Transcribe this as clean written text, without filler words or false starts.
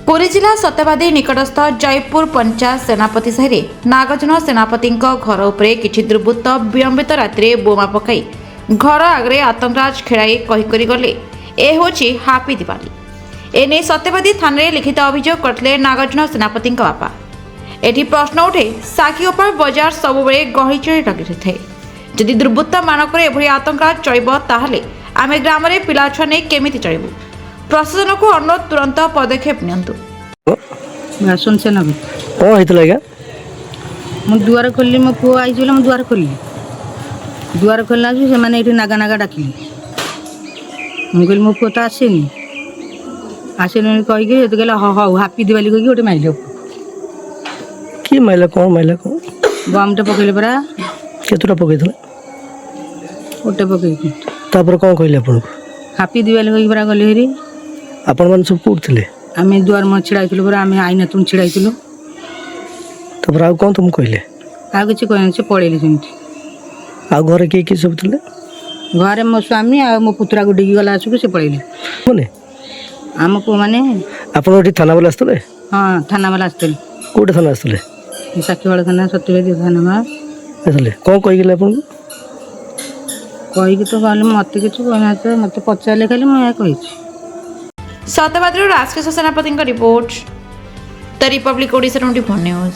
पुरी जिला सत्यवादी निकटस्थ जयपुर पंचायत सेनापति साहि नागार्जुन सेनापति घर उपरे किछि दुर्बृत्त विलंबित रात्रि बोमा पकाई घर आगे आतंकराज खेलाई कहीकरी गले ए होछि हापी दिवाली। एने सत्यवादी थाना लिखित अभियोग करथिले नागार्जुन सेनापति बापा। एठी प्रश्न उठे साखीगोपाल बजार सबुबले गहली चढ़ी लगी रही थाए। जदि दुर्बृत्त मानक एभली आतंकराज चलिबो ताहले आमे ग्राम रे पिला छुआ नै केमिति चलिबु। प्रशासन को अनुरोध तुरंत पदक्षेप नियंतु। सुन से नबी कौन होता है मु दुआर खोलि मो पुओ आई मु दुआर खोलि दुआर खोलना से मैंने ये नागा नागा डाकिली मुझे मो पुओ तो आसेनी आसेनी कहीकि कहला हाँ हाँ हापी दिवाली कही गोटे माइल कि माइला कौन बमटे पकड़े परा केतुटा पकई गोटे पकई तापर कौन कहले आपन हापी दिवाली कही परा गले हेरी आपन मन सब कोड थिले आम दुआर मुँह छिड़ाई परा आम आईना तुम छिड़ाई तापर आ कौन तुम कहले आ कि कहना से पड़ेली सेमती आ घर किए सब थिले घरे मो स्वामी आ मो पुतरा को डिगी गला आसुक से पड़ेली माने आम पु मैंने आपन ओटी थाना वाला आस्तले हाँ थाना वाला आसते कोटे थाना आस्तले साखीवाड़ा थाना सत्यवादी थाना आस्तले कौन कहि गेले आपन कही तो कहले मत कि कहना मत पचारे खाली मुझे कही सत्यवादी राजकिशोर सेनापति report the Republic Odisha 24 news.